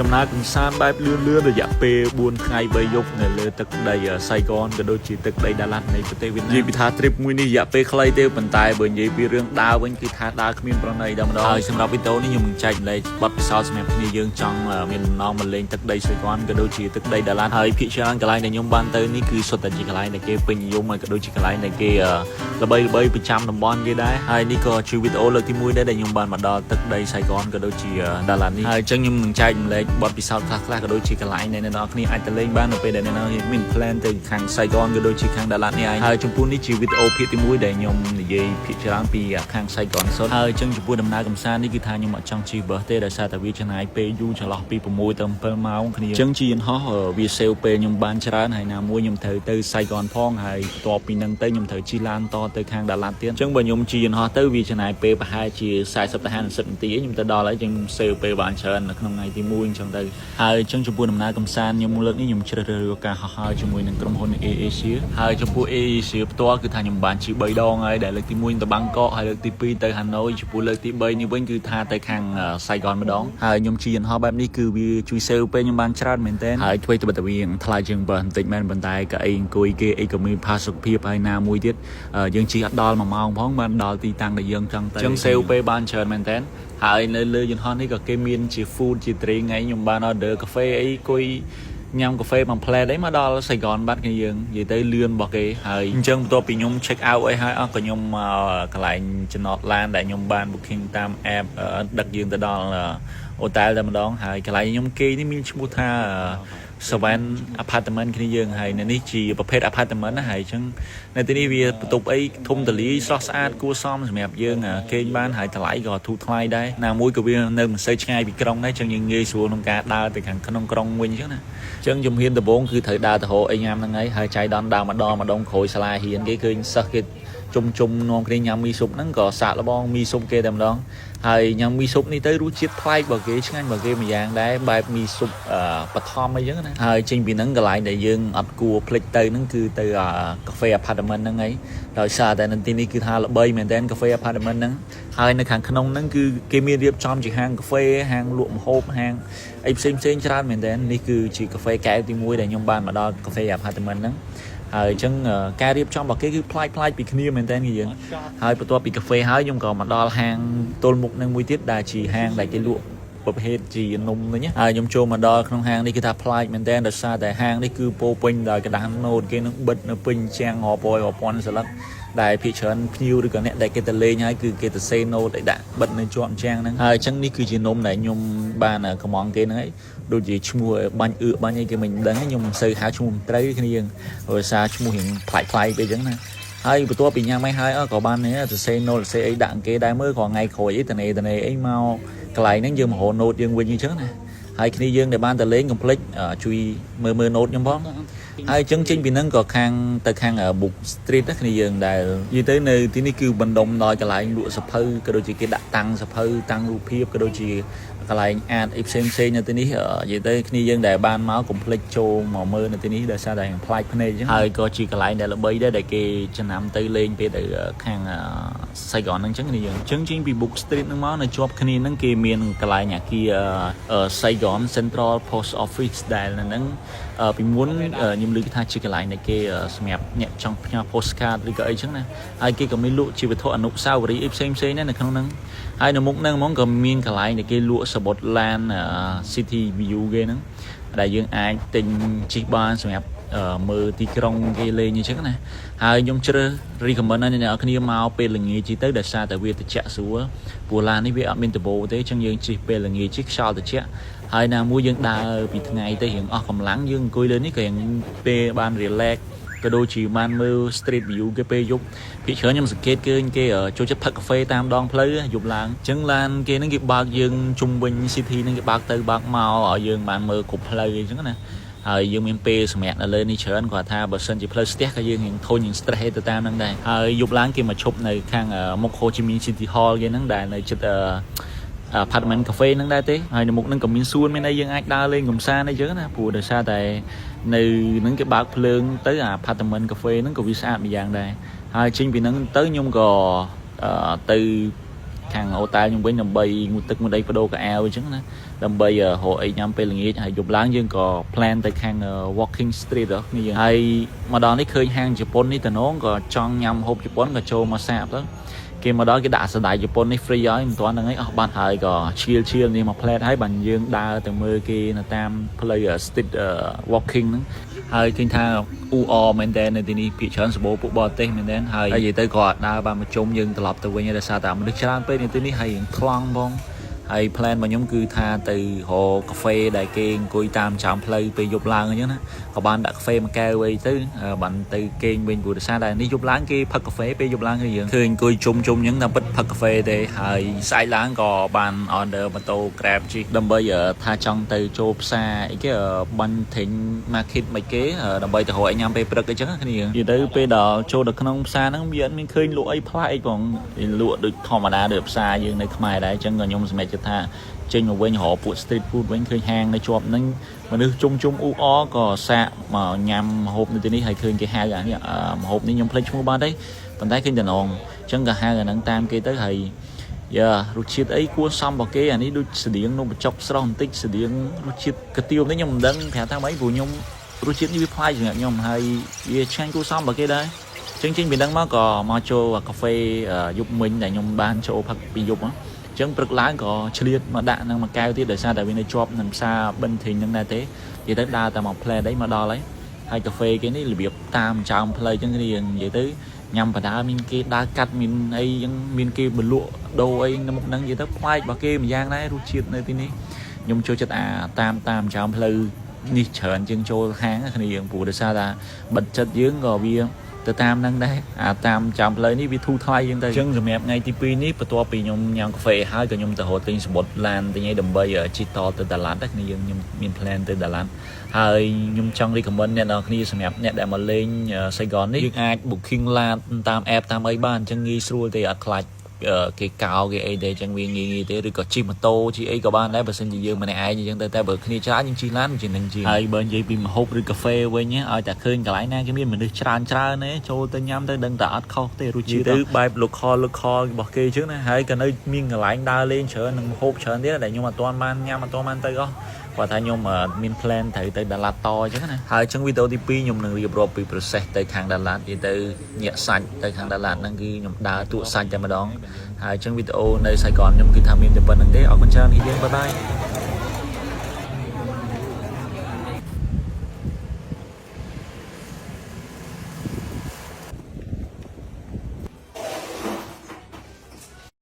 ដំណើរកំសាន្តបែបលឿនៗរយៈពេល4ថ្ងៃ3យប់នៅលើទឹកដីសៃកនក៏ដូចជាទឹកដីដាឡាត់នៃប្រទេសវៀតណាមនិយាយពីថា trip មួយនេះរយៈពេលខ្លីទេប៉ុន្តែបើនិយាយពីរឿងដើរវិញគឺថាដើរគ្មានប្រណីតែម្ដងហើយសម្រាប់វីដេអូនេះខ្ញុំនឹងចែកម្លែកបទពិសោធន៍សម្រាប់គ្នាយើងចង់មានបំណងមកលេងទឹកដីសៃកនក៏ដូចជាទឹកដីដាឡាត់ហើយភាគច្រើនកន្លែងដែលខ្ញុំបានទៅនេះគឺសុទ្ធតែជាកន្លែងដែលគេពេញនិយមហើយក៏ដូចជាកន្លែងដែលគេល្បីប្រចាំតំបន់គេដែរហើយនេះក៏ជាវីដេអូលើកទី1ដែរដែលខ្ញុំបានមកដល់ទឹកដីសៃកនក៏ដូចជាដាឡាត់នេះហើយអញ្ចឹងខ្ញុំនឹងចែកម្លែកបទពិសោធន៍ខ្លះៗក៏ដូចជាកន្លែងដែលអ្នកនរគ្នាអាចទៅលេងបាននៅពេលដែលអ្នកនរមាន plan ទៅខាងសៃកនក៏ដូចជាខាងដាឡាត់នេះហើយចំពោះនេះជាវីដេអូភាគទី1ដែលខ្ញុំនិយាយភាគច្រើនពីខាងសៃកនសុទ្ធហើយអញ្ចឹងចំពោះដំណើរកំសាន្តនេះគឺថាខ្ញុំអត់ចង់ជិះបឺសទេដោយសារតែវាចំណាយពេលយូរចន្លោះពី6ទៅ7ម៉ោងគ្នាអញ្ចឹងជិះយន្តហោះវាសេវពេលខ្ញុំបានច្រើនហើយណាមួយខ្ញុំត្រូវទៅសៃកនផងហើយបន្ទាប់ពីហ្នឹងទៅខ្ញុំត្រូវជិះឡានតទៅខាងដាឡាត់ទៀតអញ្ចឹងបើខ្ញុំជិះយន្តហោះទៅវាចំណាយពេលប្រហែលជា40ទៅ50នាទីខ្ញុំទៅដល់ហើយអញ្ចឹងសេវពេលបានច្រើននៅក្នុងថ្ងៃទី1អញ្ចឹងទៅហើយអញ្ចឹងចំពោះដំណើរកំសាន្តខ្ញុំលើកនេះខ្ញុំជ្រើសរើសការហោះហើរជាមួយនឹងក្រុមហ៊ុន AirAsia ហើយចំពោះ AirAsia ផ្ទាល់គឺថាខ្ញុំបានជិះ3ដងហើយដែលលើកទី1ទៅបាងកកហើយលើកទី2ទៅហាណូយចំពោះលើកទី3នេះវិញគឺថាទៅខាងសៃកនម្ដងហើយខ្ញុំជិះយន្តហោះបែបនេះគឺវាជួយសេវពេលខ្ញុំបានច្រើនមែនទែនហើយធ្វើទៅតែវាថ្លៃជាងបើបន្តិចមែនប៉ុន្តែក៏អីអង្គុយគេអីក៏មានផាសុខភាពហើយណាមួយទៀតយើងជិះអត់ដល់1ម៉ោងផងបានដល់ទីតាំងដែលយើងចង់ទៅអញ្ចឹងសេវពេលបានច្រើនមែនទែនហើយនៅលើយន្តហោះនេះក៏គេមានជា food ជា drink ថ្ងៃខ្ញុំបាន order កាហ្វេអីគួយញ៉ាំកាហ្វេមួយផ្លែតអីមកដល់សៃកនបាត់គ្នាយើងនិយាយទៅលឿនរបស់គេហើយអញ្ចឹងបន្ទាប់ពីខ្ញុំ check out អីហើយក៏ខ្ញុំមកកន្លែងចំណតឡានដែលខ្ញុំបាន booking តាម app ដឹកយើងទៅដល់អូតែលតែម្ដងហើយកន្លែងខ្ញុំគេនេះមានឈ្មោះថាSeven Apartment គ្នាយើងហើយនៅនេះជាប្រភេទ Apartment ណាហើយអញ្ចឹងនៅទីនេះវាបន្ទប់អីធំទូលាយស្រស់ស្អាតគួរសមសម្រាប់យើងគេងបានហើយថ្លៃក៏ធូរថ្លៃដែរណាមួយក៏វានៅមិនសូវឆ្ងាយពីក្រុងដែរអញ្ចឹងយើងងាយស្រួលក្នុងការដើរទៅខាងក្នុងក្រុងវិញអញ្ចឹងណាអញ្ចឹងជំហានដំបូងគឺត្រូវដើរទៅរកអីញ៉ាំហ្នឹងហើយចៃដន្យដើរម្ដងក្រោយសាលារៀនគេឃើញសិស្សគេជុំនាំគ្នាញ៉ាំមីស៊ុបហ្នឹងក៏សាកល្បងមីស៊ុបគេតែម្ដងហើយញ៉ាំមីស៊ុបនេះទៅរសជាតិប្លែកបើគេឆ្ងាញ់បើគេម្យ៉ាងដែរបែបមីស៊ុបបឋមអីចឹងណាហើយចេញពីហ្នឹងកន្លែងដែលយើងអត់គួរភ្លេចទៅហ្នឹងគឺទៅកាហ្វេ apartment ហ្នឹងហើយដោយសារតែនៅទីនេះគឺថាល្បីមែនតើកាហ្វេ apartment ហ្នឹងហើយនៅខាងក្នុងហ្នឹងគឺគេមានរៀបចំជាហាងកាហ្វេហាងលក់ម្ហូបហាងអីផ្សេងច្រើនមែនតើនេះគឺជាកាហ្វេកែវទី1ដែលខ្ញុំបានមកដល់កាហ្វេ apartment ហ្នឹងហើយអញ្ចឹងការរៀបចំរបស់គេគឺប្លែកពីគ្នាមែនតើយើងហើយបន្ទាប់ពីកាហ្វេហើយខ្ញុំក៏មកដល់ហាងទល់មុខនឹងមួយទៀតដែលជាហាងដែលគេលក់ប្រភេទជានំនេះហើយខ្ញុំចូលមកដល់ក្នុងហាងនេះគឺថាប្លែកមែនតើដោយសារតែហាងនេះគឺពោពេញដោយกระดาษណូតគេនឹងបិទនៅពេញជាងរាប់ពាន់សន្លឹកដែលភាគច្រើនភ្ញៀវឬក៏អ្នកដែលគេទៅលេងហើយគឺគេទៅសេណូតឲ្យដាក់បិទនៅជាប់ជាងហ្នឹងហើយអញ្ចឹងនេះគឺជានំដែលខ្ញុំបានកំងគេហ្នឹងហើយដូចជាឈ្មោះបាញ់បាញ់អីគេមិនដឹងខ្ញុំមិនសូវហៅឈ្មោះត្រូវគ្នាយើងដោយសារឈ្មោះរៀងប្លែកពេកអញ្ចឹងណាហើយបន្ទាប់ពីញ៉ាំហើយក៏បានទៅសេណូតសេអីដាក់គេដែរមើលក៏ថ្ងៃក្រោយអីតនេអីមកកន្លែងហ្នឹងយើងមករណូតយើងវិញអញ្ចឹងណាហើយគ្នាយើងដែលបានទៅលេងកុំភ្លេចជួយមើលណូតខ្ញុំផងហើយអញ្ចឹងចេញពីហ្នឹងក៏ខាង Book Street ណាគ្នាយើងដែលនិយាយទៅនៅទីនេះគឺបណ្ដុំដោយកន្លែងលក់សភៅក៏ដូចជាគេដាក់តាំងសភៅតាំងរូបភាពក៏ដូចជាកន្លែងអាតអីផ្សេងនៅទីនេះនិយាយទៅគ្នាយើងដែលបានមកកុំភ្លេចចូលមកមើលនៅទីនេះដោយសារតែប្លែកភ្នែកអញ្ចឹងហើយក៏ជាកន្លែងដែលល្បីដែរដែលគេចំណាំទៅលេងពេលទៅខាងសៃកនហ្នឹងអញ្ចឹងគ្នាយើងអញ្ចឹងចេញពី Book Street ហ្នឹងមកនៅជាប់គ្នាហ្នឹងគេមានកន្លែងអាគារសៃកន Central Post Office ដែលនៅហ្នឹងពីមុនខ្ញុំឮថាជាកន្លែងដែលគេសម្រាប់អ្នកចង់ផ្ញើ postcard ឬក៏អីចឹងណាហើយគេក៏មានលក់ជាវត្ថុអនុស្សាវរីយ៍អីផ្សេងដែរនៅក្នុងហ្នឹងហើយនៅមុខហ្នឹងហ្មងក៏មានកន្លែងដែលគេលក់សបុតឡាន City View គេហ្នឹងដែលយើងអាចទិញជិះបានសម្រាប់មើលទីក្រុងគេលេងអញ្ចឹងណាហើយខ្ញុំជ្រើស recommend ឲ្យអ្នកនរគ្នាមកពេលល្ងាចជិះទៅដោយសារតែវាត្រជាក់ស្រួលព្រោះឡាននេះវាអត់មានដំបូលទេអញ្ចឹងយើងជិះពេលល្ងាចជិះខ្យល់ត្រជាក់ហើយណាមួយយើងដើរពីថ្ងៃទៅរៀងអស់កម្លាំងយើងអង្គុយលើនេះក៏រៀងពេលបាន relax ក៏ដូចជាបានមើល street view គេពេលយប់ពីច្រើនខ្ញុំសង្កេតឃើញគេចូលចិត្តផឹកកាហ្វេតាមដងផ្លូវយប់ឡើងអញ្ចឹងឡានគេហ្នឹងគេបើកយើងជុំវិញ city ហ្នឹងគេបើកទៅបើកមកឲ្យយើងបានមើលគ្រប់ផ្លូវអញ្ចឹងណាហើយយើងមានពេលសម្រាប់នៅលើនេះច្រើនគាត់ថាបើសិនជាផ្លូវស្ទះក៏យើងនឹងធុញនឹង stress ទៅតាមហ្នឹងដែរហើយយប់ឡើងគេមកឈប់នៅខាងមុខ Ho Chi Minh City Hall គេហ្នឹងដែលនៅជិតapartment cafe ហ្នឹងដែរទេហើយនៅមុខហ្នឹងក៏មានសួនមានអីយើងអាចដើរលេងកម្សាន្តអីចឹងណាព្រោះដោយសារតែនៅហ្នឹងគេបើកភ្លើងទៅapartment cafe ហ្នឹងក៏វាស្អាតម្យ៉ាងដែរហើយចេញពីហ្នឹងទៅខ្ញុំក៏ទៅខាងអូតែលខ្ញុំវិញដើម្បីងូតទឹកងូតអីបដូរកៅអៅអញ្ចឹងណា đầm bây giờ hộ ấy nhắm về là nghĩ hay chụp láng dương có plan tới khang walking street đó như hay mà đó nó khơi hang Japan ní từ nó có trong nhằm hộp Japan có show mà sạp đó khi mà đó cái đá đại Japan ní free ấy mình toán ấy bạn hay có chill đi mà plan hay bằng dương đa từ mưa kia là tam play street walking đó hay thiên tha UO mình đen này thì đi bị chấn số bộ bò tê mình đen hay gì tới gọi đa ba mà trông dương từ lập từ quên như là sao tạm mình được chán bên này tới ní hay clang bong hay plan mà nhóm cứ tha từ hồ cà phê đại kênh cùi tam chạm play về dục làng nhá có bạn đặt cà phê mà cao về tới bạn từ kênh bên của xa đây ní dục láng kia phật cà phê về dục làng cái gì thường cùi chung những năm bích phật cà phê để hay sai láng có bàn order mà tô grab chi đâm bây giờ tha trong từ chộp xa cái ban thịnh market mấy kế đâm bây từ hội anh em về bật cái chứ cái gì tới về đó cho được không xa nó không biết mình khơi lụa ấy play còn lụa được thò mà đã được xa như này không ai đấy chẳng còn nhung mẹ tha trên một bên họ phụ street food bên khơi hangใน chọp nên mà nước chung u ó có xạ mà nhằm hộp như thế này hay khơi cái hai cái này hộp này nhung play chung ba đấy còn thấy cái đàn chẳng cả hai cái nắng tam kia tới thầy giờ rút chiết ấy cuốn xong vào cái này đôi sử điện nó một chọc xong tích sử điện rút chiết cái tiêu đấy nhung đăng thẻ tháng mấy vụ nhung rút chiết như play chẳng hạn nhung hay về tranh cuốn xong vào cái đấy chính miền Đông nó có macho và cà phê giúp mình để nhung ban cho phật bị dục á chẳng bật lái có chliệt mà đạn năng mà cao tí để sao tại vì này chọp nằm xa bên thì năng này thế vậy tới đa tại một play đấy mà đo lấy hay cà phê cái này là việc tam trong play chẳng cái gì vậy tới nhằm phải đá min kia đá cắt min ấy min kia bẩn lụa đồ ấy nó một năng gì tới play và kia mình giang đấy rút chiết này tí ní nhung cho chất tam trong play đi chở anh chân cho háng cái này phụ để sao là bật chất dưới gò bia từ tam năng đấy tam chạm lấy ní bị thu thay như thế chân rồi mẹ ngay tivi ní và toa bị nhom nhang cà phê hai cái nhom từ hồ tinh bột lan từ nhảy đầm bay ở chi to từ Đà Lạt đấy như nhom miền plan từ Đà Lạt hai nhom trong đi comment nè nó khi mẹ nè để mà lên Sài Gòn ní ai booking là tam app tam ấy ban chân nghi xua thì ở lại cái cao cái ấy để chẳng viên nghi thế rồi có chim mà tô chị ấy có ban đấy và xin gì dương mà này ai gì chẳng tay bờ khi trái nhưng chi lán chỉ nên chi ai bên gì bị mà hộp đi cà phê với nhé ở tại khơi cái lái na cái miếng mình được tràn đấy cho tới nhắm tới đừng tạ không tới rồi chi từ bài lục kho bỏ kê trước này hay cái nơi miếng cái lái đa lên chờ nằm hộp chờ thế là nhưng mà toàn man nha mà toàn man tới đó và thay nhung mà min plan thử tới Đà Lạt to chứ này hai trong video TP nhung nâng riệp bị process tới hàng Đà Lạt thì từ nhẹ sạch tới hàng Đà Lạt năng ghi nhung đá tụ sạch cho mà đón hai trong video nơi Sài Gòn nhung cứ tham gia được phần năng thế ở con trang thì bye bye